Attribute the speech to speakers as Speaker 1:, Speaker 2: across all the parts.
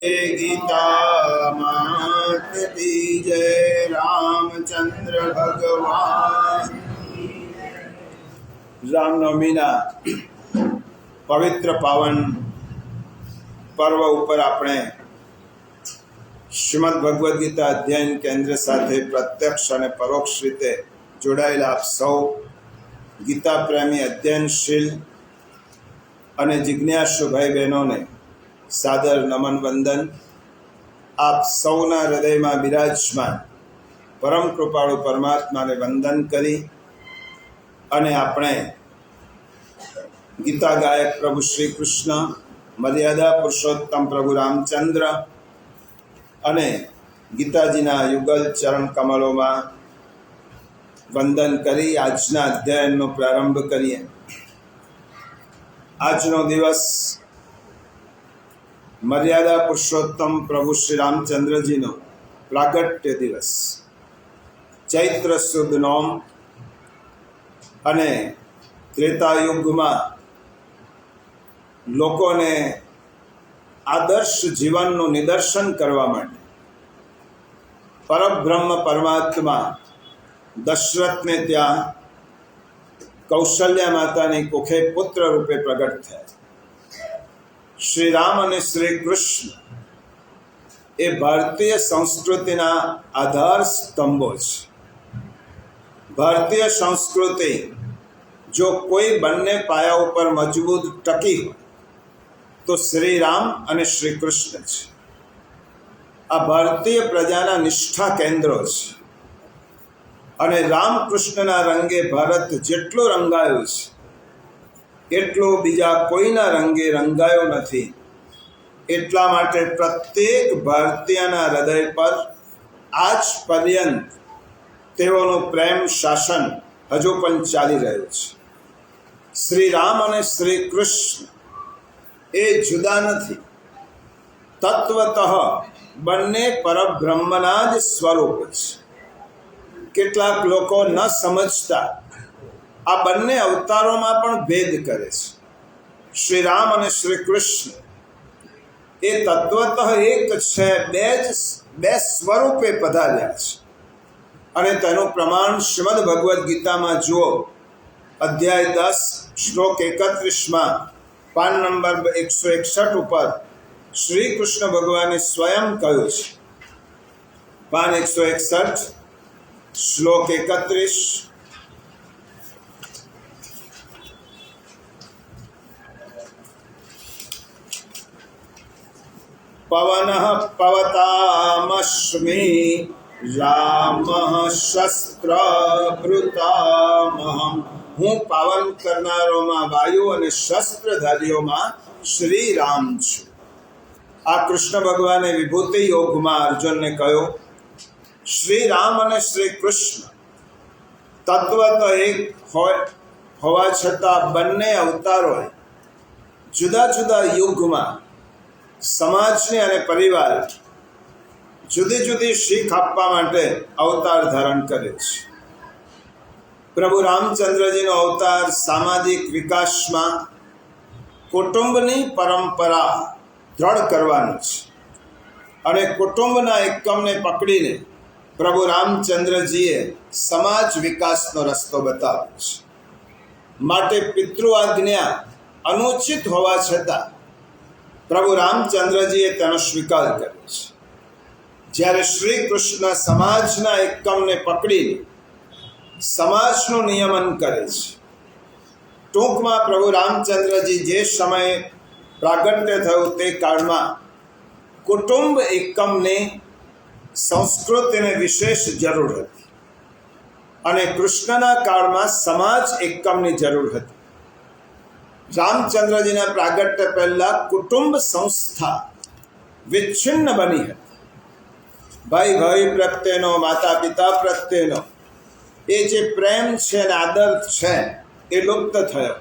Speaker 1: गीता मात की जय। रामचंद्र भगवान। રામનવમીના પવિત્ર પાવન પર્વ ઉપર આપણે શ્રીમદ ભગવદ્ ગીતા અધ્યયન કેન્દ્ર સાથે પ્રત્યક્ષ અને પરોક્ષ રીતે જોડાયેલા આપ સૌ ગીતા પ્રેમી અધ્યયનશીલ અને જિજ્ઞાસુ ભાઈ બહેનોને સાદર નમન વંદન। આપ સૌના હૃદયમાં બિરાજમાન પરમ કૃપાળુ પરમાત્માને વંદન કરી અને આપણે ગીતા ગાયક પ્રભુ શ્રી કૃષ્ણ, મર્યાદા પુરુષોત્તમ પ્રભુ રામચંદ્ર અને ગીતાજીના યુગલ ચરણ કમલોમાં વંદન કરી આજના અધ્યયનનો પ્રારંભ કરીએ। આજનો દિવસ મર્યાદા પુરુષોત્તમ પ્રભુ શ્રી રામચંદ્રજીનો પ્રાગટ્ય દિવસ, ચૈત્ર સુદ નોમ અને ત્રેતાયુગમાં લોકોને આદર્શ જીવનનું નિદર્શન કરવા માટે પરબ્રહ્મ પરમાત્મા દશરથને ત્યાં કૌશલ્યા માતાની કુખે પુત્ર રૂપે પ્રગટ થયા। શ્રી રામ અને શ્રી કૃષ્ણ એ ભારતીય સંસ્કૃતિના આધાર સ્તંભો છે। ભારતીય સંસ્કૃતિ જો કોઈ બંને પાયા ઉપર મજબૂત ટકી હોય તો શ્રી રામ અને શ્રી કૃષ્ણ છે। આ ભારતીય પ્રજાના નિષ્ઠા કેન્દ્રો છે અને રામકૃષ્ણના રંગે ભારત જેટલો રંગાયો છે એટલો બીજા કોઈના રંગે રંગાયો નથી। એટલા માટે પ્રત્યેક ભારતીયના હૃદય પર આજ પર્યંત તેઓનું પ્રેમ શાસન હજુ પણ ચાલી રહ્યું છે। શ્રી રામ અને શ્રી કૃષ્ણ એ જુદા નથી, તત્વતઃ બંને પરબ્રહ્મના જ સ્વરૂપ છે। કેટલાક લોકો ન સમજતા આ બંને અવતારોમાં પણ ભેદ કરે છે। શ્રી રામ અને શ્રી કૃષ્ણ એ તત્વતઃ એક છે, બે સ્વરૂપે પધાર્યા છે અને તેનું પ્રમાણ શ્રીમદ ભગવદ્ ગીતામાં જુઓ, અધ્યાય 10 શ્લોક 31માં પાન નંબર 161 ઉપર શ્રી કૃષ્ણ ભગવાને સ્વયં કહ્યું છે। પાન 161 શ્લોક 31। પવનઃ પવતામસ્મિ રામઃ શસ્ત્રભૃતામહં। હું પાવન કરનારોમાં વાયુ અને શસ્ત્રધારીઓમાં શ્રી રામ છું। આ કૃષ્ણ ભગવાને વિભૂતિ યોગમાં અર્જુનને કહ્યું, શ્રી રામ અને શ્રી કૃષ્ણ તત્વત એક હોવા છતાં બંને અવતારોએ જુદા જુદા યુગમાં સમાજને અને પરિવાર જુદી જુદી શીખ આપવા માટે અવતાર ધારણ કરે છે। પ્રભુ રામચંદ્રજીનો અવતાર સામાજિક વિકાસમાં કુટુંબની પરંપરા દ્રઢ કરવાનું છે અને કુટુંબના એકમને પકડીને પ્રભુ રામચંદ્રજીએ સમાજ વિકાસનો રસ્તો બતાવ્યો છે। માટે પિતૃ આજ્ઞા અનુચિત હોવા છતાં પ્રભુ રામચંદ્રજીએ તેનો સ્વીકાર કર્યો છે, જ્યારે શ્રી કૃષ્ણ સમાજના એકમને પકડીને સમાજનું નિયમન કરે છે। ટૂંકમાં પ્રભુ રામચંદ્રજી જે સમયે પ્રાગટ્ય થયું તે કાળમાં કુટુંબ એકમની સંસ્કૃતિને વિશેષ જરૂર હતી અને કૃષ્ણના કાળમાં સમાજ એકમની જરૂર હતી। રામચંદ્રજીના પ્રાગટ્ય પહેલા કુટુંબ સંસ્થા વિચ્છિન્ન બની હતી। ભાઈ ભાઈ પ્રત્યેનો, માતા પિતા પ્રત્યેનો એ જે પ્રેમ છે અને આદર છે એ લુપ્ત થયો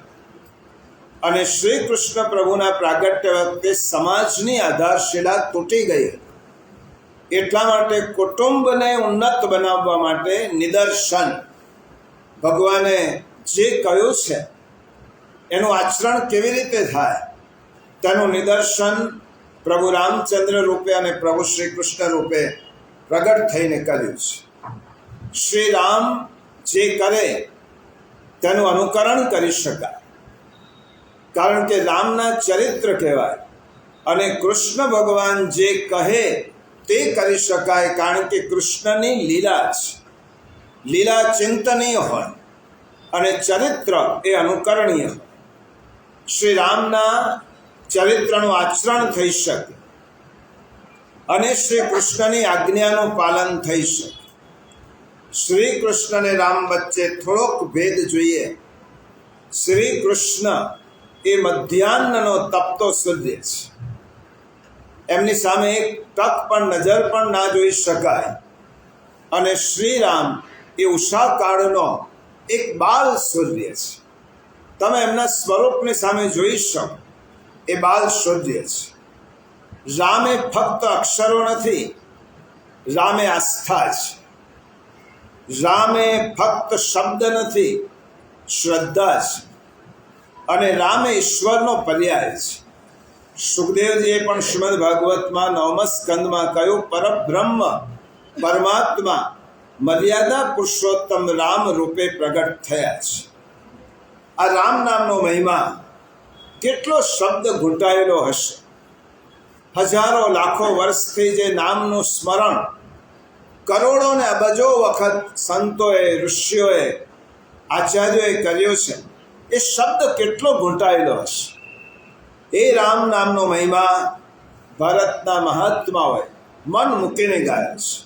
Speaker 1: અને શ્રી કૃષ્ણ પ્રભુના પ્રાગટ્ય વખતે સમાજની આધારશિલા તૂટી ગઈ હતી। એટલા માટે કુટુંબને ઉન્નત બનાવવા માટે નિદર્શન ભગવાને જે કહ્યું છે એનું આચરણ કેવી રીતે થાય તેનું નિદર્શન પ્રભુ રામચંદ્ર રૂપે અને પ્રભુ શ્રી કૃષ્ણ રૂપે પ્રગટ થઈને કર્યું છે. શ્રી રામ જે કરે તેનું અનુકરણ કરી શકાય, કારણ કે રામના ચરિત્ર કહેવાય, અને કૃષ્ણ ભગવાન જે કહે તે કરી શકાય, કારણ કે કૃષ્ણની લીલા છે. લીલા ચિંતનીય હોય અને ચરિત્ર એ અનુકરણીય હોય. શ્રી રામના ચરિત્રનું આચરણ થઈ શકે અને શ્રી કૃષ્ણની આજ્ઞાનું પાલન થઈ શકે. શ્રી કૃષ્ણ અને રામ વચ્ચે થોડોક ભેદ જોઈએ. શ્રી કૃષ્ણ એ મધ્યાહ્નનો તપતો સૂર્ય છે. એમની સામે એક ટક પણ નજર પણ ના જોઈ શકાય. અને શ્રી રામ એ ઉષાકાળનો એક બાલ સૂર્ય છે. તમે એમના સ્વરૂપની સામે જોઈ શકો, એ બાલ સૂર્ય છે. રામ એ ફક્ત અક્ષરો નથી, રામ એ આસ્થા છે. રામ એ ફક્ત શબ્દ નથી, શ્રદ્ધા છે. અને રામ એ ઈશ્વરનો પર્યાય છે. સુખદેવજીએ પણ શ્રીમદ ભાગવતમાં 9મા સ્કંદમાં કહ્યું, પરબ્રહ્મ પરમાત્મા મર્યાદા પુરુષોત્તમ રામ રૂપે પ્રગટ થયા છે. આ રામ નામનો મહિમા કેટલો શબ્દ ઘૂંટાયેલો હશે. હજારો લાખો વર્ષથી જે નામનું સ્મરણ કરોડો ને અબજો વખત સંતોએ, ઋષિઓએ, આચાર્યોએ કર્યો છે, એ શબ્દ કેટલો ઘૂંટાયેલો હશે. એ રામ નામનો મહિમા ભારતના મહાત્માઓએ મન મૂકીને ગાયો છે.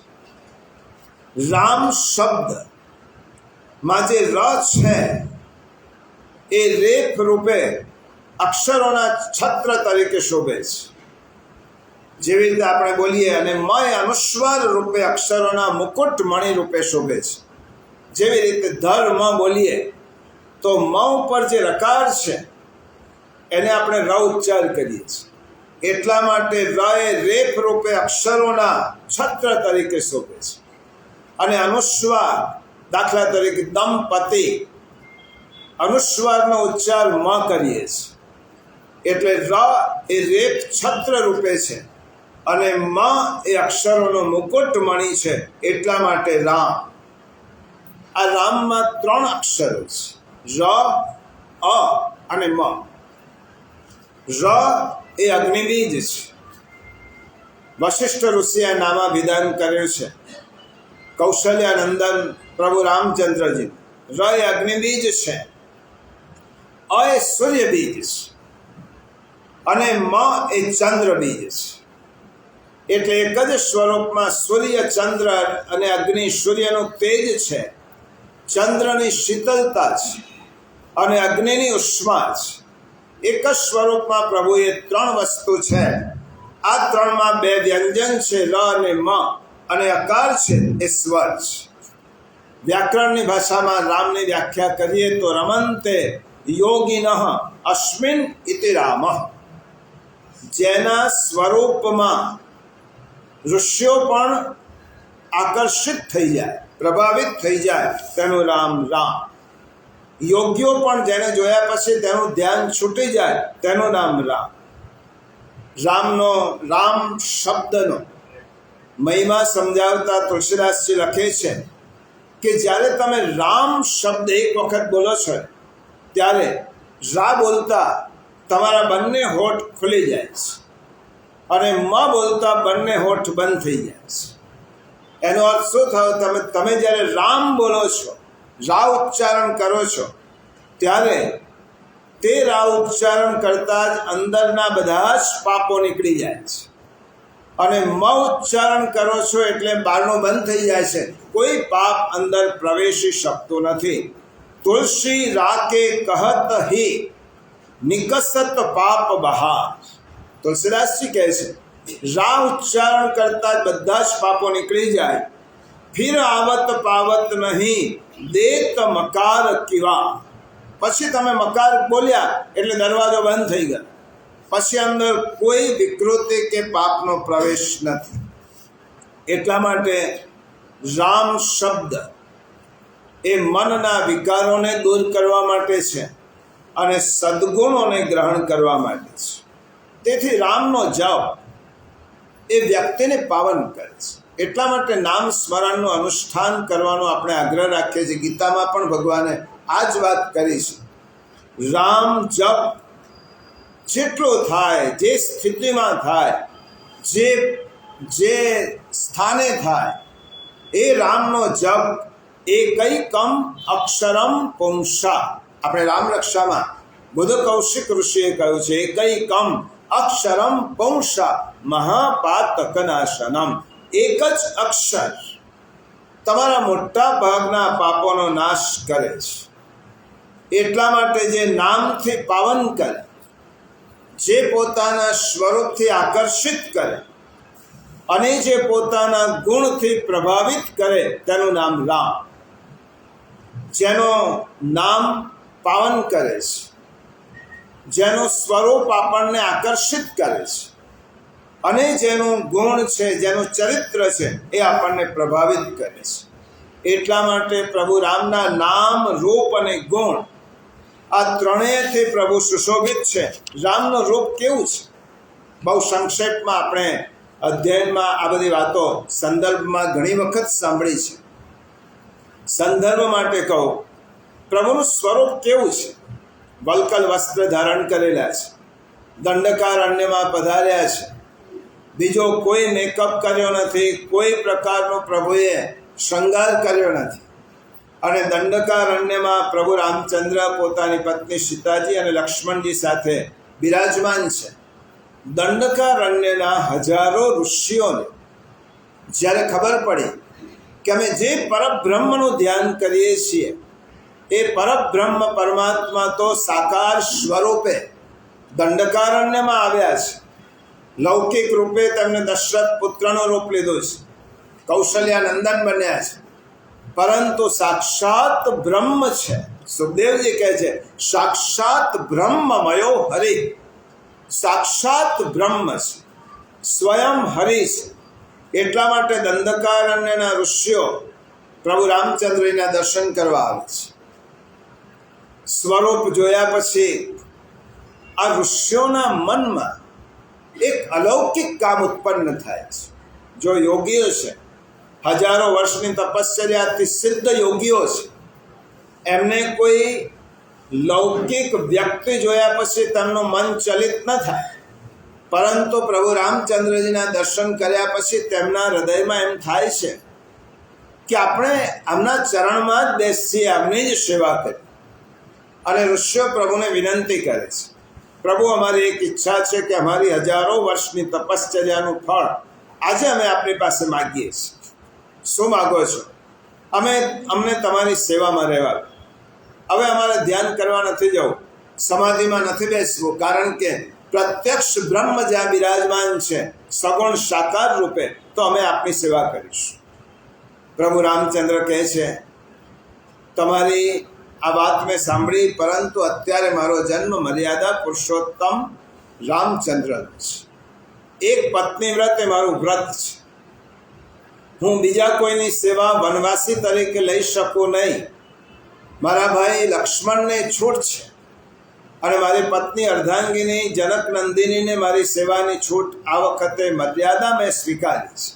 Speaker 1: રામ શબ્દમાં જે ર છે એ રેફ રૂપે અક્ષરોના છત્ર તરીકે શોભે છે. જેવી રીતે આપણે બોલીએ, અને મય અનુસ્વાર રૂપે અક્ષરોના મુકુટ મણિ રૂપે શોભે છે. જેવી રીતે ધર્મ બોલીએ તો મ ઉપર જે રકાર છે એને આપણે ર ઉચ્ચાર કરીએ છીએ. એટલા માટે ર એ રેફ રૂપે અક્ષરોના છત્ર તરીકે શોભે છે. અને અનુસ્વાર, દાખલા તરીકે દંપતિ, અનુસ્વારનો ઉચ્ચાર મ કરીએ છીએ. એટલે ર એ રેફ છત્ર રૂપે છે અને મ એ અક્ષરોનો મુકુટ મણિ છે. એટલા માટે રામ. આ રામમાં 3 અક્ષરો છે, ર, અ અને મ. ર એ અગ્નિબીજ છે. વશિષ્ઠ ઋષિએ નામાભિધાન કર્યું છે કૌશલ્યાનંદન પ્રભુ રામચંદ્રજી. ર એ અગ્નિબીજ છે, અ એ સૂર્યબીજ છે અને મ એ ચંદ્રબીજ છે. એટલે એક જ સ્વરૂપમાં સૂર્ય, ચંદ્ર અને અગ્નિ. સૂર્યનું તેજ છે, ચંદ્રની શીતળતા છે અને અગ્નિની ઉષ્મા છે. એક જ સ્વરૂપમાં પ્રભુએ 3 વસ્તુ છે. આ 3માં 2 વ્યંજન છે, ર અને મ, અને અકાર છે એ સ્વર છે. વ્યાકરણની ભાષામાં રામની વ્યાખ્યા કરીએ તો રમંતે યોગિનઃ અસ્મિન ઇતિ રામઃ. જેના સ્વરૂપમાં ઋષિઓ પણ આકર્ષિત થઈ જાય, પ્રભાવિત થઈ જાય, તેનું રામ રામ. યોગ્યો પણ જેને જોયા પછી તેનું ધ્યાન છૂટી જાય, તેનું નામ રામ. રામનો, રામ શબ્દનો મહિમા સમજાવતા તુલસીદાસજી લખે છે કે જ્યારે તમે રામ શબ્દ એક વખત બોલો છો ત્યારે રા બોલતા તમારા બંને હોઠ ખુલી જાય છે અને મ બોલતા બંને હોઠ બંધ થઈ જાય છે. એનો અર્થ શું થયો? તમે જ્યારે રામ બોલો છો, રા ઉચ્ચારણ કરો છો, ત્યારે તે રા ઉચ્ચારણ કરતાં જ અંદરના બધા જ પાપો નીકળી જાય છે. અને મ ઉચ્ચારણ કરો છો એટલે બારણું બંધ થઈ જાય છે, કોઈ પાપ અંદર પ્રવેશી શકતો નથી. તુલસી રાકે કહત હી નિકસત પાપ બહાર. તુલસીદાસજી કહે છે રા ઉચ્ચારણ કરતા જ બધા જ પાપો નીકળી જાય. ફિર આવત પાવત નહીં દેત મકાર કિવા. પછી તમે મકાર બોલ્યા એટલે દરવાજો બંધ થઈ ગયો, પછી અંદર કોઈ વિકૃતિ કે પાપનો પ્રવેશ નથી. એટલા માટે રામ શબ્દ એ મનના વિકારોને દૂર કરવા માટે છે અને સદ્ગુણોને ગ્રહણ કરવા માટે છે. તેથી રામનો જાપ એ વ્યક્તિને પાવન કરે છે. એટલા માટે નામ સ્મરણનું અનુષ્ઠાન કરવાનો આપણે આગ્રહ રાખીએ છીએ. ગીતામાં પણ ભગવાને આ જ વાત કરી છે. રામ જપ જેટલો થાય, જે સ્થિતિમાં થાય, જે સ્થાને થાય, એ રામનો જપ એકૈકમ અક્ષરમ પુંસા. આપણે રામરક્ષામાં બુદ્ધ કૌશિક ઋષિએ કહ્યું છે, એકૈકમ અક્ષરમ પુંસા મહાપાતકનાશનમ. એક જ અક્ષર તમારા મોટા ભાગના પાપોનો નાશ કરે છે. એટલા માટે જે નામથી પાવન કરે, જે પોતાના સ્વરૂપથી આકર્ષિત કરે અને જે પોતાના ગુણથી પ્રભાવિત કરે, તેનું નામ રામ. જેનું નામ પાવન કરે છે, જેનું સ્વરૂપ આપણને આકર્ષિત કરે છે અને જેનું ગુણ છે, જેનું ચરિત્ર છે, એ આપણને પ્રભાવિત કરે છે. એટલા માટે પ્રભુ રામના નામ, રૂપ અને ગુણ આ ત્રણેયથી પ્રભુ સુશોભિત છે. રામનું રૂપ કેવું છે? બહુ સંક્ષેપમાં આપણે અધ્યયનમાં આ બધી વાતો સંદર્ભમાં ઘણી વખત સાંભળી છે. સંદર્ભ માટે કહું, પ્રભુનું સ્વરૂપ કેવું છે? વલ્કલ વસ્ત્ર ધારણ કરેલા છે, દંડકારણ્યમાં પધાર્યા છે, બીજો કોઈ મેકઅપ કર્યો નથી, કોઈ પ્રકારનો પ્રભુએ શૃંગાર કર્યો નથી. અને દંડકારણ્યમાં પ્રભુ રામચંદ્ર પોતાની પત્ની સીતાજી અને લક્ષ્મણજી સાથે બિરાજમાન છે. દંડકારણ્યના હજારો ઋષિઓને જ્યારે ખબર પડી કે અમે જે પરબ્રહ્મનું ધ્યાન કરીએ છીએ, એ પરબ્રહ્મ પરમાત્મા તો સાકાર સ્વરૂપે દંડકારણ્યમાં આવ્યા છે. લૌકિક રૂપે તેમને દશરથ પુત્રનો રૂપ લીધો છે, કૌશલ્યાનંદન બન્યા છે, પરંતુ સાક્ષાત બ્રહ્મ છે. સુખદેવજી કહે છે, સાક્ષાત બ્રહ્મમયો હરિ. સાક્ષાત બ્રહ્મ છે, સ્વયં હરિ છે. એટલા માટે દંડકારણ્યના ઋષિઓ પ્રભુ રામચંદ્રના દર્શન કરવા આવે છે. સ્વરૂપ જોયા પછી આ ઋષિઓના મનમાં એક અલૌકિક કામ ઉત્પન્ન થાય છે. જો યોગીઓ છે, હજારો વર્ષની તપશ્ચર્યાથી સિદ્ધ યોગીઓ છે, એમને કોઈ લૌકિક વ્યક્તિ જોયા પછી તેમનું મન ચલિત ન થાય, પરંતુ પ્રભુ રામચંદ્રજીના દર્શન કર્યા પછી તેમના હૃદયમાં એમ થાય છે કે આપણે આમના ચરણમાં જ બેસીએ, આમની જ સેવા કરીએ. અને ઋષિઓ પ્રભુને વિનંતી કરે છે, પ્રભુ અમારી એક ઈચ્છા છે કે અમારી હજારો વર્ષની તપશ્ચર્યાનું ફળ આજે અમે આપની પાસે માગીએ છીએ. શું માગો છો? અમને તમારી સેવામાં રહેવા. હવે અમારે ધ્યાન કરવા નથી જવું, સમાધિમાં નથી બેસવું, કારણ કે પ્રત્યક્ષ બ્રહ્મ જ્યાં બિરાજમાન છે સગુણ સાકાર રૂપે, તો અમે આપની સેવા કરીશું. પ્રભુ રામચંદ્ર કહે છે, તમારી આ વાત મેં સાંભળી, પરંતુ અત્યારે મારો જન્મ મર્યાદા પુરુષોત્તમ રામચંદ્રનો છે. એક પત્ની વ્રત એ મારું વ્રત છે. હું બીજા કોઈની સેવા વનવાસી તરીકે લઈ શકું નહીં. મારા ભાઈ લક્ષ્મણને છૂટ છે અને મારી પત્ની અર્ધાંગિની જનક નંદિનીને મારી સેવાની છૂટ આ વખતે મર્યાદા મેં સ્વીકારી છે.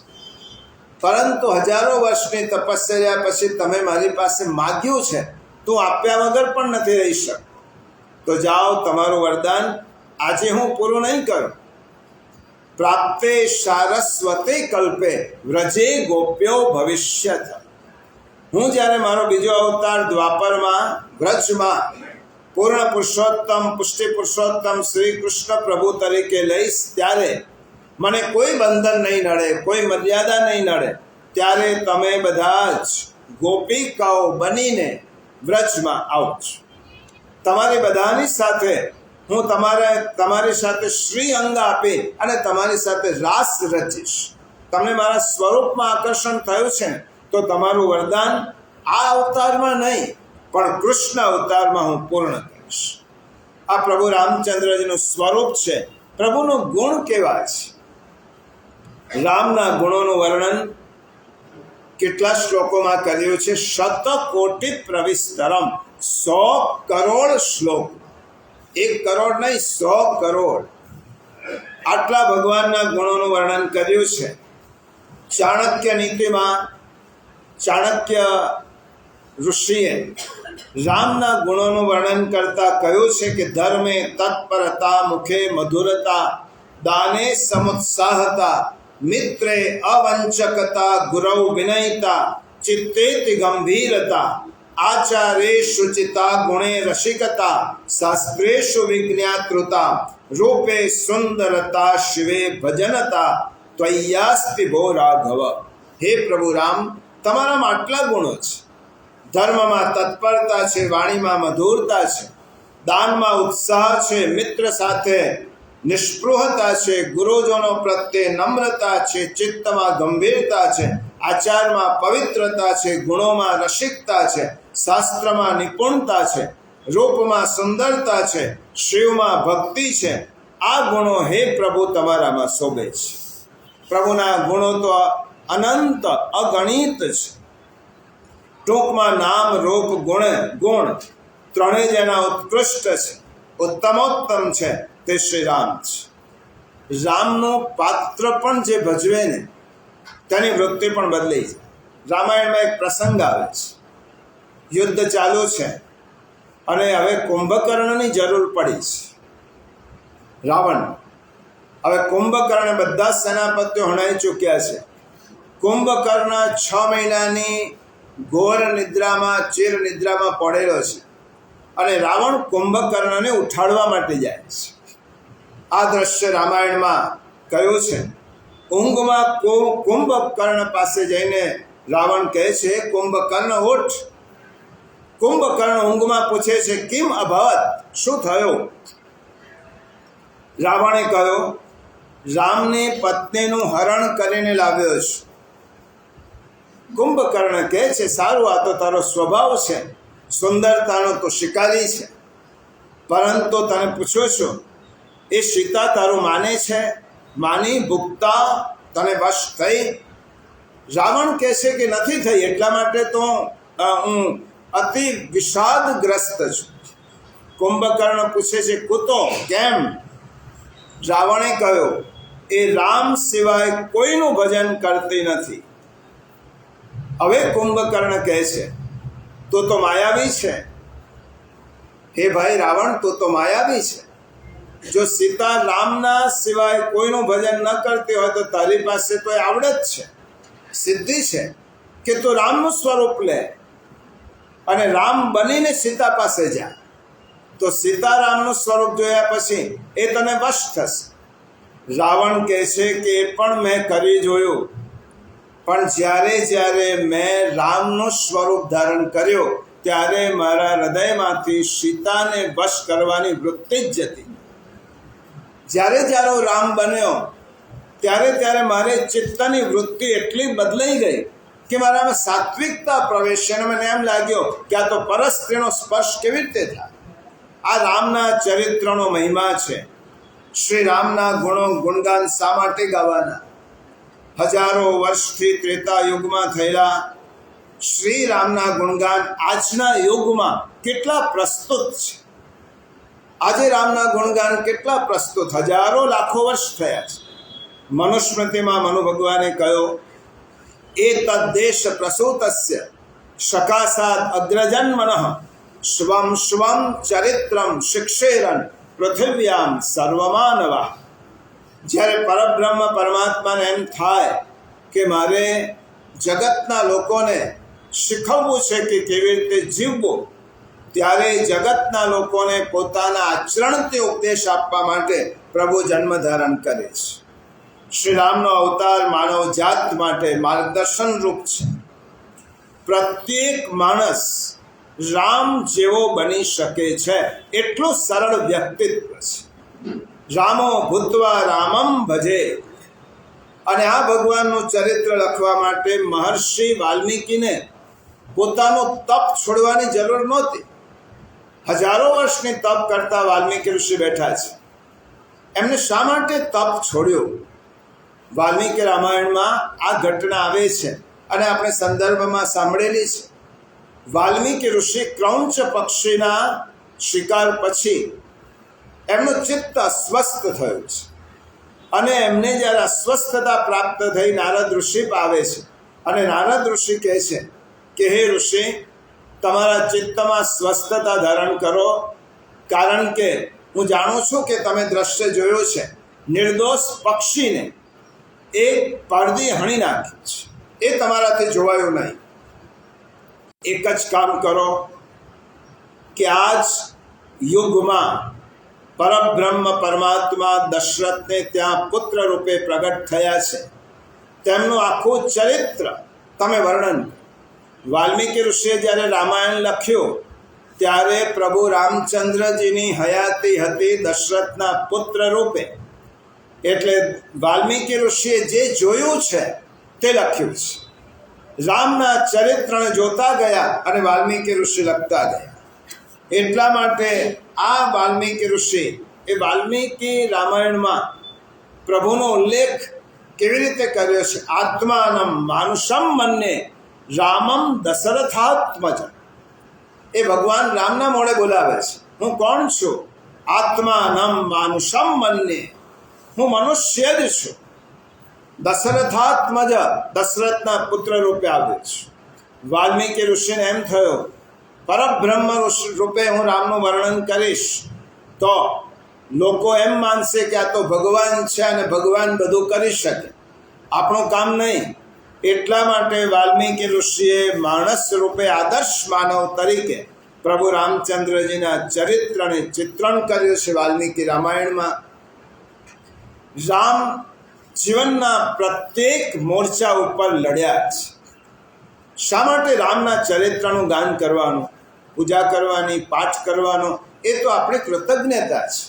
Speaker 1: પરંતુ હજારો વર્ષની તપશ્ચર્યા પછી તમે મારી પાસે માગ્યું છે, તું આપ્યા વગર પણ નથી રહી શકતો. તો જાઓ, તમારું વરદાન આજે હું પૂરું નહીં કરું. પ્રાપ્તે સારસ્વતે કલ્પે વ્રજે ગોપ્યો ભવિષ્યત. હું જ્યારે મારો બીજો અવતાર દ્વાપરમાં વ્રજમાં પૂર્ણ પુરુષોત્તમ, પુષ્ટિ પુરુષોત્તમ શ્રી કૃષ્ણ પ્રભુ તરીકે લઈશ, ત્યારે મને કોઈ બંધન નહીં નડે, કોઈ મર્યાદા નહીં નડે. ત્યારે તમે બધા જ ગોપિકાઓ બનીને વ્રજમાં આવો છો. તમારી બધાની સાથે હું તમારી સાથે શ્રી અંગ આપી અને તમારી સાથે રાસ રચીશ. તમને મારા સ્વરૂપમાં આકર્ષણ થયું છે ને, તો તમારું વરદાન આ અવતારમાં નહીં પણ કૃષ્ણ અવતારમાં હું પૂર્ણ કરીશ. આ પ્રભુ રામચંદ્રજીનું સ્વરૂપ છે. પ્રભુનો ગુણ કેવા છે? રામના ગુણોનું વર્ણન કેટલા શ્લોકોમાં કર્યું છે? 100 પ્રવિસ્તરમ. 100 કરોડ શ્લોક. 1 કરોડ નહીં, 100 કરોડ. આટલા ભગવાનના ગુણોનું વર્ણન કર્યું છે. ચાણક્ય નીતિમાં ચાણક્ય ઋષિએ રામના ગુણોનું વર્ણન કરતા કહ્યું છે કે ધર્મે તત્પરતા, મુખે મધુરતા, દાને સમુત્સાહતા, મિત્રે અવંચકતા, ગુરૌ વિનયતા, ચિત્તેતિ ગંભીરતા, આચારે શુચિતા, ગુણે રસિકતા, શાસ્ત્રેષુ વિજ્ઞાતૃતા, રૂપે સુંદરતા, શિવે ભજનતા, ત્વય્યાસ્તિ ભો રાઘવ. હે પ્રભુ રામ, તમારામાં આટલા ગુણો છે. ધર્મમાં તત્પરતા છે, વાણીમાં મધુરતા છે, દાનમાં ઉત્સાહ છે, મિત્ર સાથે નિષ્પૃહતા છે, ગુરુજનો પ્રત્યે નમ્રતા છે, ચિત્તમાં ગંભીરતા છે, આચારમાં પવિત્રતા છે, ગુણોમાં રસિકતા છે, શાસ્ત્રમાં નિપુણતા છે, રૂપમાં સુંદરતા છે, શિવમાં ભક્તિ છે. આ ગુણો હે પ્રભુ તમારામાં શોભે છે. પ્રભુના ગુણો તો અનંત અગણિત છે. ટૂંકમાં નામ, રૂપ, ગુણ ત્રણેય જેના ઉત્કૃષ્ટ છે, ઉત્તમોત્તમ છે, તે શ્રી રામ છે. રામનું પાત્ર પણ જે ભજવે ને તેની વૃત્તિ પણ બદલાઈ જાય. રામાયણમાં એક પ્રસંગ આવે છે. યુદ્ધ ચાલુ છે અને હવે કુંભકર્ણની જરૂર પડી છે રાવણ. હવે કુંભકર્ણ બધા સેનાપતિઓ હણાઈ ચૂક્યા છે. કુંભકર્ણ 6 મહિનાની ઘોર નિદ્રામાં, ચિર નિદ્રામાં પડેલો છે અને રાવણ કુંભકર્ણને ઉઠાડવા માટે જાય છે. આ દ્રશ્ય રામાયણમાં કયું છે. ઊંઘમાં કુંભકર્ણ પાસે જઈને રાવણ કહે છે, કુંભકર્ણ ઉઠ. કુંભકર્ણ ઊંઘમાં પૂછે છે, કિમ અભવત, શું થયું? રાવણે કહ્યું, રામની પત્નીનું હરણ કરીને લાવ્યો છું. કુંભકર્ણ કહે છે, સારું, આ તો તારો સ્વભાવ છે, સુંદરતાનો તો શિકારી છે, પરંતુ તને પૂછ્યો છું, એ સીતા તારું માને છે? માની ભૂખતા તને વશ થઈ? રાવણ કહે છે કે નથી થઈ, એટલા માટે તો હું અતિ વિષાદગ્રસ્ત છું. કુંભકર્ણ પૂછે છે, કૂતો કેમ? રાવણે કહ્યું, એ રામ સિવાય કોઈનું ભજન કરતી નથી. હવે કુંભકર્ણ કહે છે, તું તો માયાવી છે. હે ભાઈ રાવણ, તું તો માયાવી છે. જો સીતા રામના સિવાય કોઈનું ભજન ન કરતી હોય તો તારી પાસે તો આવડત છે, સિદ્ધિ છે કે તું રામનું સ્વરૂપ લે અને રામ બનીને સીતા પાસે જા. તો સીતારામનું સ્વરૂપ જોયા પછી એ તને વશ થશે. રાવણ કહે છે કે એ પણ મેં કરી જોયું, પણ જ્યારે મેં રામનું સ્વરૂપ ધારણ કર્યો ત્યારે મારા હૃદયમાંથી સીતાને વશ કરવાની વૃત્તિ જ જતી. જ્યારે હું રામ બન્યો ત્યારે મારે ચિત્તની વૃત્તિ એટલી બદલાઈ ગઈ કે મારામાં સાત્વિકતા પ્રવેશી અને મને એમ લાગ્યો કે આ તો પરસ્ત્રીનો સ્પર્શ કેવી રીતે થાય. આ રામના ચરિત્રનો મહિમા છે. શ્રી રામના ગુણગાન શા માટે ગાવાના? હજારો વર્ષથી ત્રેતા યુગમાં થયેલા શ્રી રામના ગુણગાન આજના યુગમાં કેટલા પ્રસ્તુત છે. આજે રામના ગુણગાન કેટલા પ્રસ્તુત, હજારો લાખો વર્ષ થયા છે. મનુસ્મૃતિમાં મનુ ભગવાને કહ્યો, એ તદ્દેશ પ્રસૂતસ્ય શકાસાદ અગ્રજન્મનઃ સ્વમ ચરિત્રમ શિક્ષેરન પૃથિવ્યામ સર્વમાનવા. જ્યારે પરબ્રહ્મ પરમાત્માને એમ થાય કે મારે જગતના લોકોને શીખવવું છે કે કેવી રીતે જીવવું, ત્યારે જગતના લોકોને પોતાના આચરણથી ઉપદેશ આપવા માટે પ્રભુ જન્મ ધારણ કરે છે. શ્રી રામનો અવતાર માનવ જાત માટે માર્ગદર્શન રૂપ છે. પ્રત્યેક માણસ રામ જેવો બની શકે છે એટલું સરળ વ્યક્તિત્વ છે. રામો ભૂત્વા રામમ ભજે. અને આ ભગવાનનું ચરિત્ર લખવા માટે મહર્ષિ વાલ્મીકીને પોતાનું તપ છોડવાની જરૂર નહોતી. હજારો વર્ષની તપ કરતા વાલ્મીકી ઋષિ બેઠા છે. એમને શા માટે તપ છોડ્યું? વાલ્મીકી રામાયણમાં આ ઘટના આવે છે અને આપણે સંદર્ભમાં સાંભળેલી છે. વાલ્મીકી ઋષિ ક્રૌંચ પક્ષીના શિકાર પછી એમનું ચિત્ત અસ્વસ્થ થયું છે. અને એમને જ્યારે અસ્વસ્થતા પ્રાપ્ત થઈ નારદ ઋષિ આવે છે અને નારદ ઋષિ કહે છે કે હે ઋષિ, તમારા ચિત્તમાં સ્વસ્થતા ધારણ કરો, કારણ કે હું જાણું છું કે તમે દ્રશ્ય જોયો છે, નિર્દોષ પક્ષીને એક પારધી હણી નાખ્યું છે, એ તમારાથી જોવાયું નહીં. એક જ કામ કરો કે આજ યુગમાં પરબ્રહ્મ પરમાત્મા દશરથને ત્યાં પુત્ર રૂપે પ્રગટ થયા છે, તેમનું આખું ચરિત્ર તમે વર્ણન કરો. વાલ્મીકી ઋષિએ જ્યારે રામાયણ લખ્યું ત્યારે પ્રભુ રામચંદ્રજીની હયાતી હતી દશરથના પુત્ર રૂપે, એટલે વાલ્મીકી ઋષિએ જે જોયું છે તે લખ્યું છે. રામના ચરિત્રને જોતા ગયા અને વાલ્મીકી ઋષિ લખતા ગયા. એટલા માટે આ વાલ્મીકી ઋષિ એ વાલ્મીકી રામાયણમાં પ્રભુનો ઉલ્લેખ કેવી રીતે કર્યો છે? આત્માનમ માનુષમ મન્યે રામમ દશરથાત્મજ. એ ભગવાન રામના મોડે બોલાવે છે, હું કોણ છું? આત્માનમ માનુષમ મન્યે, હું મનુષ્ય જ છું. દશરથાત્મજ, દશરથના પુત્ર રૂપે આવ્યો છું. વાલ્મીકી ઋષિને એમ થયો પરબ્રહ્મ રૂપે હું રામનું વર્ણન કરીશ તો લોકો એમ માનશે કે આ તો ભગવાન છે અને ભગવાન બધું કરી શકે, આપણું કામ નહીં. એટલા માટે વાલ્મીકી ઋષિએ માણસ રૂપે આદર્શ માનવ તરીકે પ્રભુ રામચંદ્રજીના ચરિત્રને ચિત્રણ કર્યું છે વાલ્મીકી રામાયણમાં. રામ જીવનના પ્રત્યેક મોરચા ઉપર લડ્યા છે. શા માટે રામના ચરિત્રનું ગાન કરવાનું, પૂજા કરવાની, પાઠ કરવાનો, એ તો આપણી કૃતજ્ઞતા છે.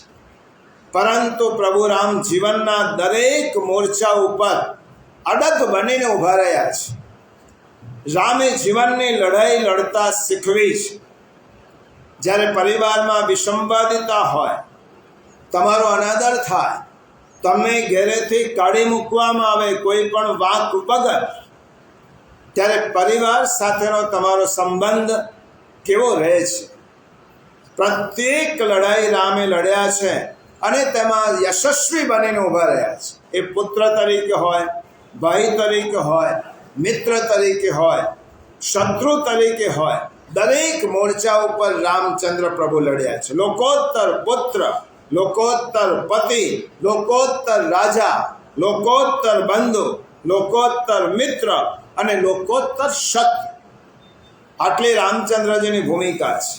Speaker 1: પરંતુ પ્રભુ રામ જીવનના દરેક મોરચા ઉપર અડગ બનીને ઊભા રહ્યા છે. રામે જીવનની લડાઈ લડતા શીખવી છે. જ્યારે પરિવારમાં વિસંવાદિતા હોય, તમારો અનાદર થાય, તમને ઘેરેથી કાઢી મૂકવામાં આવે કોઈ પણ વાંક વગર, ત્યારે પરિવાર સાથેનો તમારો સંબંધ કેવો રહે છે? પ્રત્યેક લડાઈ રામે લડ્યા છે અને તેમાં યશસ્વી બનીને ઊભા રહ્યા છે. એ પુત્ર તરીકે હોય, ભાઈ તરીકે હોય, મિત્ર તરીકે હોય, શત્રુ તરીકે હોય, દરેક મોરચા ઉપર રામચંદ્ર પ્રભુ લડ્યા છે. લોકોત્તર પુત્ર, લોકોત્તર પતિ, લોકોત્તર રાજા, લોકોત્તર બંધુ, લોકોત્તર મિત્ર અને લોકોત્તર શત્રુ, આટલી રામચંદ્રજીની ભૂમિકા છે.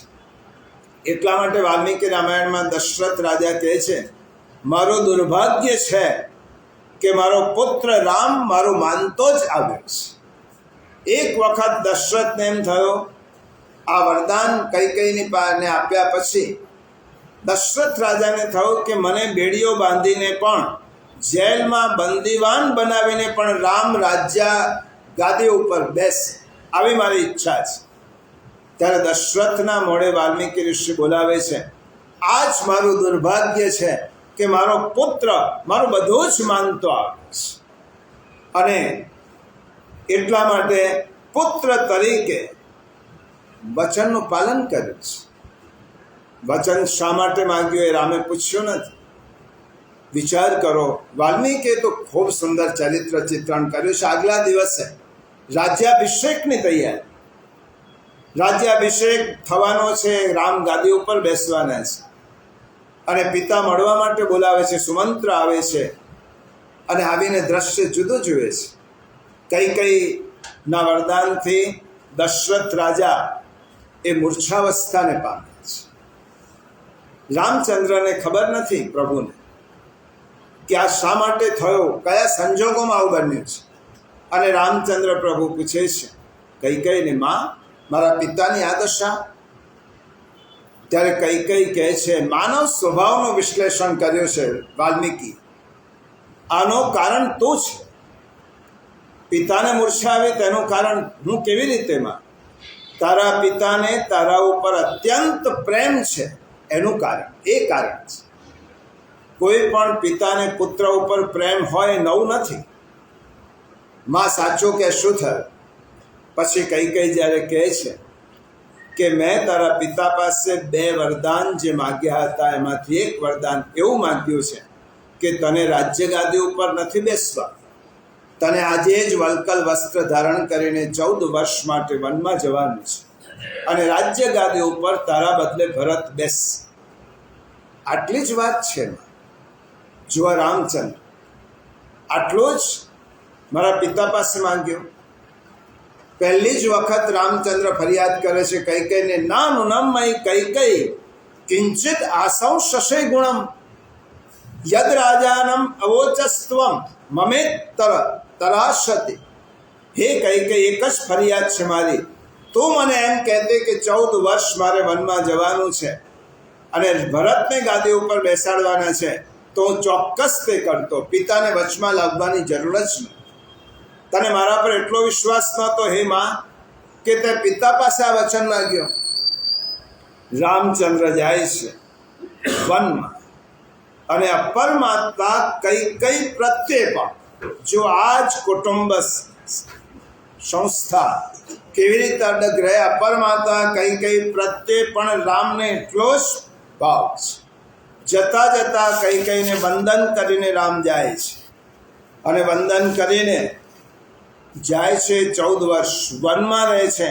Speaker 1: એટલા માટે વાલ્મીકી રામાયણમાં દશરથ રાજા કહે છે, મારું દુર્ભાગ્ય છે કે મારો પુત્ર રામ મારું માનતો જ આવ્યો છે. એક વખત દશરથને એમ થયો, આ વરદાન કૈકેયીને આપ્યા પછી દશરથ રાજાને થયું કે મને બેડીઓ બાંધીને પણ, જેલમાં બંદીવાન બનાવીને પણ રામ રાજ્ય ગાદી ઉપર બેસે, આવી મારી ઈચ્છા છે. ત્યારે દશરથના મોડે વાલ્મીકી ઋષિ બોલાવે છે, આ જ મારું દુર્ભાગ્ય છે કે મારો પુત્ર મારું બધું જ માનતો આવે છે. અને એટલા માટે પુત્ર તરીકે વચનનું પાલન કર્યું છે. વચન શા માટે માગ્યું એ રામે પૂછ્યું નથી. વિચાર કરો, વાલ્મીકીએ તો ખૂબ સુંદર ચરિત્ર ચિત્રણ કર્યું છે. આગલા દિવસે રાજ્યાભિષેકની તૈયારી, રાજ્યાભિષેક થવાનો છે, રામ ગાદી ઉપર બેસવાના છે અને પિતા મળવા માટે બોલાવે છે, સુમંત્ર આવે છે અને આવીને દ્રશ્ય જુદું જુએ છે. કૈકેયીના વરદાનથી દશરથ રાજા એ મૂર્છાવસ્થાને પામે છે. રામચંદ્રને ખબર નથી પ્રભુને કે આ શા માટે થયો, કયા સંજોગોમાં આવું બન્યું છે. અને રામચંદ્ર પ્રભુ પૂછે છે કૈકેયીને, માં મારા પિતાની આ દશા? ત્યારે કૈકેયી કહે છે, માનવ સ્વભાવનું વિશ્લેષણ કર્યું છે વાલ્મીકી, આનો કારણ તું છે. પિતાને મૂર્છા આવી તેનું કારણ હું કેવી રીતે માં? તારા પિતાને તારા ઉપર અત્યંત પ્રેમ છે એનું કારણ, એ કારણ છે. કોઈ પણ પિતાને પુત્ર ઉપર પ્રેમ હોય નવું નથી. માં સાચું કે શું થયું? પછી કૈકેયી જ્યારે કહે છે કે મેં તારા પિતા પાસે 2 વરદાન જે માગ્યા હતા એમાંથી એક વરદાન એવું માગ્યું છે કે તને રાજ્ય ગાદી ઉપર નથી બેસવા, તને આજે જ વલ્કલ વસ્ત્ર ધારણ કરીને 14 વર્ષ માટે વનમાં જવાનું છે અને રાજ્ય ગાદી ઉપર તારા બદલે ભરત બેસ. આટલી જ વાત છે. જુઓ રામચંદ્ર આટલું જ મારા પિતા પાસે માંગ્યું. પહેલી જ વખત રામચંદ્ર ફરિયાદ કરે છે કૈકેયીને, નાનુનમય કૈકેયી કિંચિત આસૌ શશે ગુણમ યદ રાજાનમ અવોચસ્ત્વમ મમેત્તર તરાશતિ. હે કૈકેયી, એક જ ફરિયાદ છે મારી, તું મને એમ કહેતી કે 14 વર્ષ મારે વનમાં જવાનું છે અને ભરતને ગાદી ઉપર બેસાડવાના છે, તો હું ચોક્કસ તે કરતો. પિતાને વચમાં લાવવાની જરૂર જ નહીં. તને મારા પર એટલો વિશ્વાસ નહોતો હે માં કે તે પિતા પાસે આ વચન માંગ્યો. રામચંદ્ર જાય છે વનમાં અને અપરમાત્મા કૈકેયી પ્રત્યે પણ, જો આ જ કુટુંબ સંસ્થા કેવી રીતે અડગ રહે, અપરમાત્મા કૈકેયી પ્રત્યે પણ રામને એટલો જ ભાવ છે. જતા જતા કૈકેયીને વંદન કરીને રામ જાય છે અને વંદન કરીને જાય છે. 14 વર્ષ વનમાં રહે છે.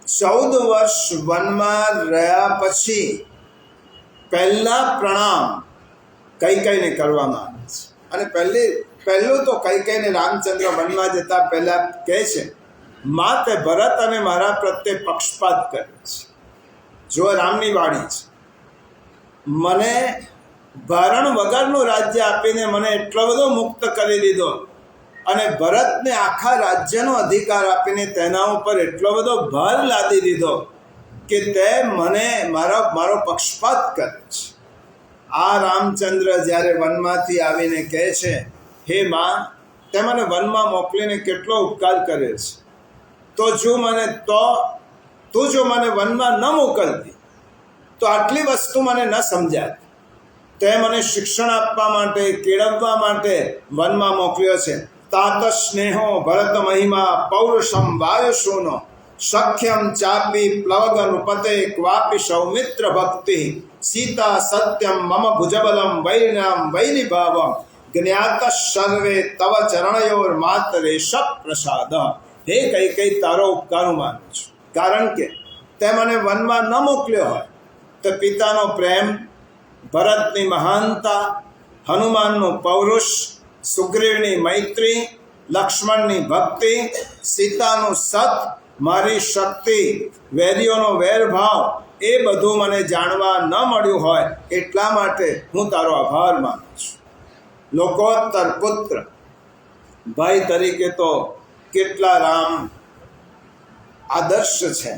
Speaker 1: 14 વર્ષ વનમાં રહ્યા પછી પહેલા પ્રણામ કૈકેયીને કરવામાં આવે છે. અને પહેલું તો કૈકેયીને રામચંદ્ર વનમાં જતા પહેલા કહે છે, માં તે ભરત અને મારા પ્રત્યે પક્ષપાત કર્યો છે. જો રામની વાણી છે, મને ભારણ વગરનું રાજ્ય આપીને મને એટલો બધો મુક્ત કરી દીધો અને ભરતને આખા રાજ્યનો અધિકાર આપીને તેના ઉપર એટલો બધો ભાર લાદી દીધો કે તે મને મારો પક્ષપાત કરે છે. આ રામચંદ્ર જ્યારે વનમાંથી આવીને કહે છે, હે માં, તે મને વનમાં મોકલીને કેટલો ઉપકાર કર્યો છે, તું જો મને વનમાં ન મોકલતી તો આટલી વસ્તુ મને ન સમજાતી. તે મને શિક્ષણ આપવા માટે, કેળવવા માટે વનમાં મોકલ્યો છે. તાત સ્નેહો ભરત મહિમા પૌરુષમ વાયુસૂનો સખ્યમ ચાપી પ્લવગ નૃપતે ક્વાપી સૌમિત્ર ભક્તિ સીતા સત્યમ મમ ભુજબલમ વૈનામ વૈરિભાવમ જ્ઞાત સર્વે તવ ચરણયોર માતરેશ પ્રસાદ. હે કૈકેયી, તારો ઉપકાર હું માનું છું, કારણ કે તે મને વનમાં ન મોકલ્યો હોય તો પિતાનો પ્રેમ, ભરતની મહાનતા, હનુમાનનું પૌરુષ, સુગ્રીવની મૈત્રી, લક્ષ્મણની ભક્તિ, સીતાનું સત, મારી શક્તિ, વેરીઓનો વેરભાવ, એ બધું મને જાણવા ન મળ્યું હોય એટલા માટે હું તારો આભાર માનું છું. લોકોત્તર પુત્ર ભાઈ તરીકે તો કેટલા રામ આદર્શ છે.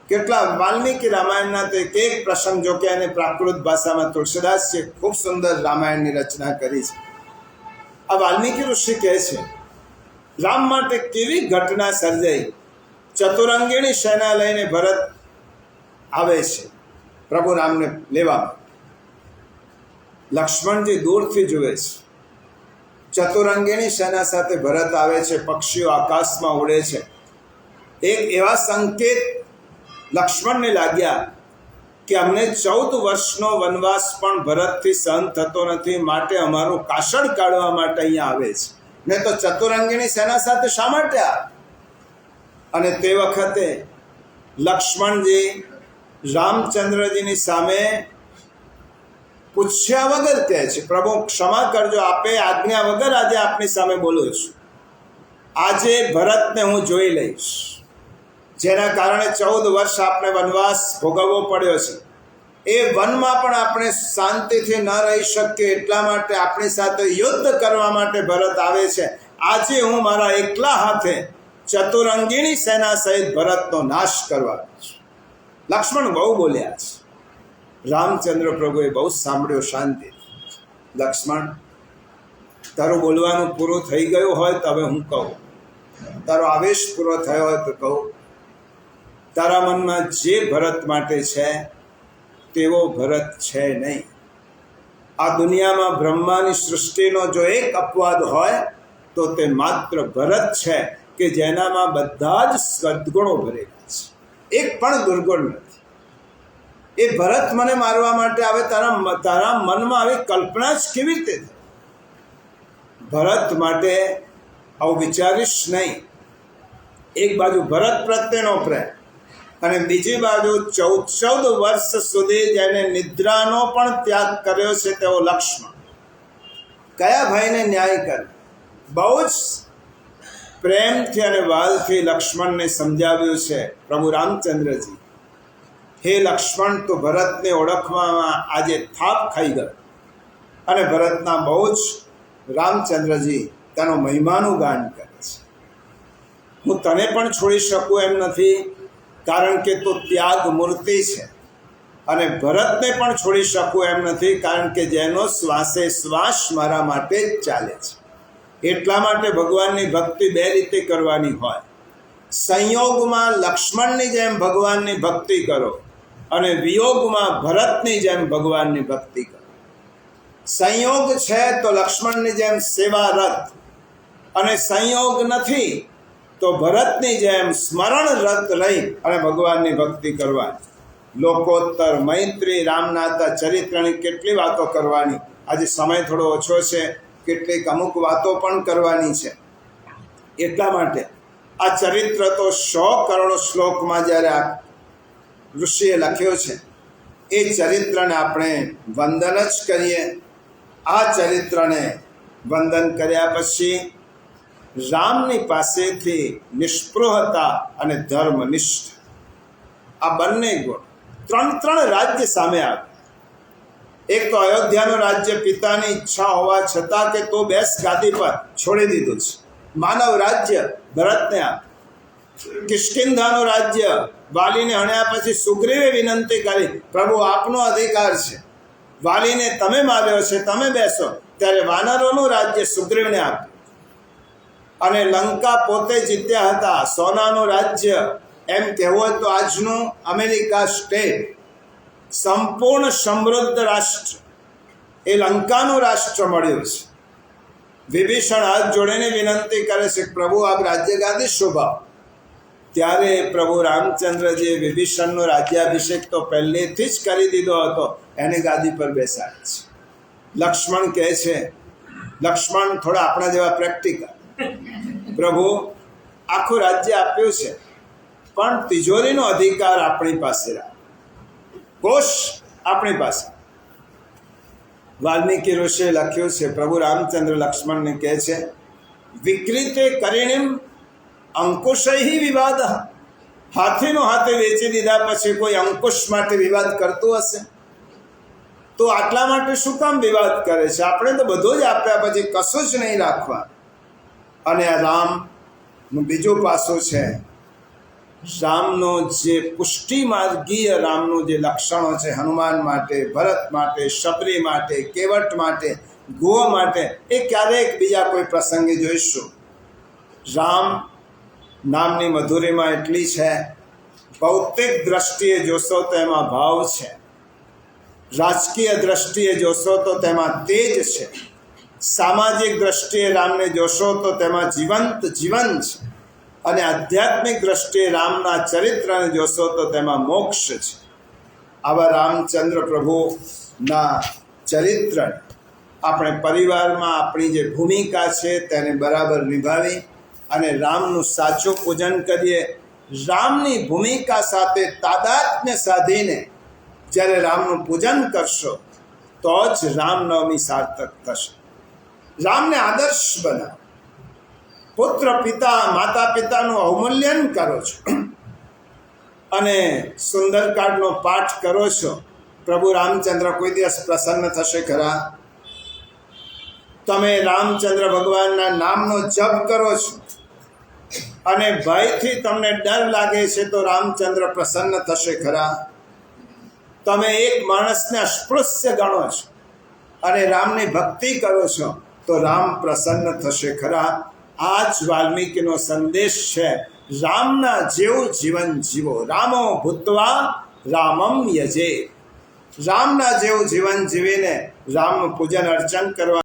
Speaker 1: કેટલા વાલ્મીકી રામાયણના તે એક પ્રસંગ, જો કે એને પ્રાકૃત ભાષામાં તુલસીદાસજીએ ખૂબ સુંદર રામાયણની રચના કરી છે. આ વાલ્મીકી ઋષિ કહે છે, રામ માટે કેવી ઘટના સર્જાઈ. ચતુરંગીણી સેના લઈને ભરત આવે છે પ્રભુ રામને લેવા. લક્ષ્મણજી દૂરથી જુએ છે. ચતુરંગીણી સેના સાથે ભરત આવે છે. પક્ષીઓ આકાશમાં ઉડે છે. એક એવા સંકેત લક્ષ્મણને લાગ્યા કે અમને 14 વર્ષનો વનવાસ પણ ભરતથી સહન થતો નથી, માટે અમારું કાસળ કાઢવા માટે અહીંયા આવે છે. ને તો ચતુરંગીણી સેના સાથે શા માટે આવે? અને તે વખતે લક્ષ્મણજી રામચંદ્રજીની સામે પૂછ્યા વગર કહે છે, પ્રભુ ક્ષમા કરજો, આપે આજ્ઞા વગર આજે આપની સામે બોલું છું. આજે ભરતને હું જોઈ લઈશ, જેના કારણે 14 વર્ષ આપણે વનવાસ ભોગવવો પડ્યો છે. એ વનમાં પણ આપણે શાંતિથી ન રહી શકીએ, એટલા માટે આપણી સાથે યુદ્ધ કરવા માટે ભરત આવે છે. આજે હું મારા એકલા હાથે ચતુરંગીણી સેના સહિત ભરતનો નાશ કરવાનો છું. લક્ષ્મણ બહુ બોલ્યા છે. રામચંદ્ર પ્રભુએ બહુ સાંભળ્યો શાંતિ. લક્ષ્મણ, તારું બોલવાનું પૂરું થઈ ગયું હોય તો હવે હું કહું. તારો આવેશ પૂરો થયો હોય તો કહું. તારા મનમાં જે ભરત માટે છે તેવો ભરત છે નહીં. આ દુનિયામાં બ્રહ્માની સૃષ્ટિનો જો એક અપવાદ હોય તો તે માત્ર ભરત છે કે જેનામાં બધા જ સદ્ગુણો ભરેલા છે, એક પણ દુર્ગુણ નથી. એ ભરત મને મારવા માટે આવે, તારા મનમાં આવી કલ્પના જ કેવી રીતે થઈ? ભરત માટે આવું વિચારીશ નહીં. એક બાજુ ભરત પ્રત્યેનો પ્રેમ અને બીજી બાજુ 14 વર્ષ સુધી જેને નિદ્રાનો પણ ત્યાગ કર્યો છે તેવો લક્ષ્મણ. કયા ભાઈને ન્યાય કરે? બહુ જ પ્રેમથી અને વાલથી લક્ષ્મણને સમજાવ્યું છે પ્રભુ રામચંદ્રજી. હે લક્ષ્મણ, તો ભરતને ઓળખવામાં આજે થાપ ખાઈ ગયો અને ભરતના બહુ જ રામચંદ્રજી તેનો મહિમાનું ગાન કરે છે. હું તને પણ છોડી શકું એમ નથી, કારણ કે તું ત્યાગ મૂર્તિ છે, અને ભરતને પણ છોડી શકું એમ નથી, કારણ કે જેનો શ્વાસે શ્વાસ મારા માટે જ ચાલે છે. એટલા માટે ભગવાનની ભક્તિ બે રીતે કરવાની હોય. સંયોગમાં લક્ષ્મણની જેમ ભગવાનની ભક્તિ કરો અને વિયોગમાં ભરતની જેમ ભગવાનની ભક્તિ કરો. સંયોગ છે તો લક્ષ્મણની જેમ સેવારત, અને સંયોગ નથી તો ભરતની જેમ સ્મરણરત રહી અને ભગવાનની ભક્તિ કરવાની. લોકોત્તર, મૈત્રી, રામનાથા ચરિત્રની કેટલી વાતો કરવાની. આજે સમય થોડો ઓછો છે, કેટલીક અમુક વાતો પણ કરવાની છે. એટલા માટે આ ચરિત્ર તો 100 કરોડ શ્લોકમાં જ્યારે આ ઋષિએ લખ્યો છે, એ ચરિત્રને આપણે વંદન જ કરીએ. આ ચરિત્રને વંદન કર્યા પછી રામની પાસેથી નિષ્પૃહતા અને ધર્મનિષ્ઠ આ બંને ગુણ 3 રાજ્ય સામે આવે. એક તો અયોધ્યાનું રાજ્ય પિતાની ઈચ્છા હોવા છતાં કે તો બેસ ગાદી પર છોડી દીધું છે. માનવ રાજ્ય ભરતને આપ. કિષ્કિંધાનું રાજ્ય વાલીને હણ્યા પછી સુગ્રીવે વિનંતી કરી, પ્રભુ આપનો અધિકાર છે, વાલીને તમે માર્યો છે, તમે બેસો. ત્યારે વાનરોનું રાજ્ય સુગ્રીવને આપ્યું. અને લંકા પોતે જીત્યા હતા. સોનાનું રાજ્ય, એમ કહેવું હોય તો આજનું અમેરિકા સ્ટેટ, સંપૂર્ણ સમૃદ્ધ રાષ્ટ્ર, એ લંકાનું રાષ્ટ્ર મળ્યું છે. વિભીષણ હાથ જોડીને વિનંતી કરે છે, પ્રભુ આપ રાજ્ય ગાદી શોભાવો. ત્યારે પ્રભુ રામચંદ્રજીએ વિભીષણનો રાજ્યાભિષેક તો પહેલેથી જ કરી દીધો હતો, એને ગાદી પર બેસાડે છે. લક્ષ્મણ કહે છે, લક્ષ્મણ થોડા આપણા જેવા પ્રેક્ટિકલ, પ્રભુ આખું રાજ્ય આપ્યું છે, પણ તિજોરીનો અધિકાર આપણી પાસે રાખ, કોષ આપણી પાસે. વાલ્મીકી ઋષિએ લખ્યું છે, પ્રભુ રામચંદ્ર લક્ષ્મણને કહે છે, વિકૃતે કરીણીમ અંકુશૈ વિવાદ. હાથીનો હાથે વેચી દીધા પછી કોઈ અંકુશ માટે વિવાદ કરતું હશે તો આટલા માટે શું કામ વિવાદ કરે છે? આપણે તો બધું જ આપ્યા પછી કશું જ નહીં રાખવા. અને આ રામનું બીજું પાસું છે, રામનો જે પુષ્ટિ માર્ગીય રામનું જે લક્ષણો છે, હનુમાન માટે, ભરત માટે, શબરી માટે, કેવટ માટે, ગો માટે, એ ક્યારેક બીજા કોઈ પ્રસંગે જોઈશું. રામ નામની મધુરીમાં એટલી છે, ભૌતિક દ્રષ્ટિએ જોશો તો એમાં ભાવ છે, રાજકીય દ્રષ્ટિએ જોશો તો તેમાં તેજ છે, સામાજિક દ્રષ્ટિએ રામને જોશો તો તેમાં જીવંત જીવન છે, અને આધ્યાત્મિક દ્રષ્ટિએ રામના ચરિત્રને જોશો તો તેમાં મોક્ષ છે. આવા રામચંદ્ર પ્રભુના ચરિત્ર આપણે પરિવારમાં આપણી જે ભૂમિકા છે તેને બરાબર નિભાવી અને રામનું સાચું પૂજન કરીએ. રામની ભૂમિકા સાથે તાદાત્મ્ય સાધીને જ્યારે રામનું પૂજન કરશો તો જ રામનવમી સાર્થક થશે. રામને આદર્શ બનાવો. પુત્ર પિતા માતા પિતાનું અવમૂલ્યન કરો છો અને સુંદરકાંડનો પાઠ કરો છો. પ્રભુ રામચંદ્ર કોઈ દિવસ પ્રસન્ન થશે ખરા? તમે રામચંદ્ર ભગવાનના નામનો જપ કરો છો અને ભયથી તમને ડર લાગે છે તો રામચંદ્ર પ્રસન્ન થશે ખરા? તમે એક માણસને અસ્પૃશ્ય ગણો છો અને રામની ભક્તિ કરો છો તો રામ પ્રસન્ન થશે ખરા? આ જ વાલ્મીકીનો સંદેશ છે. રામના જેવું જીવન જીવો. રામો ભૂત્વા રામમ યજે. રામના જેવું જીવન જીવીને રામનું પૂજન અર્ચન કરવા.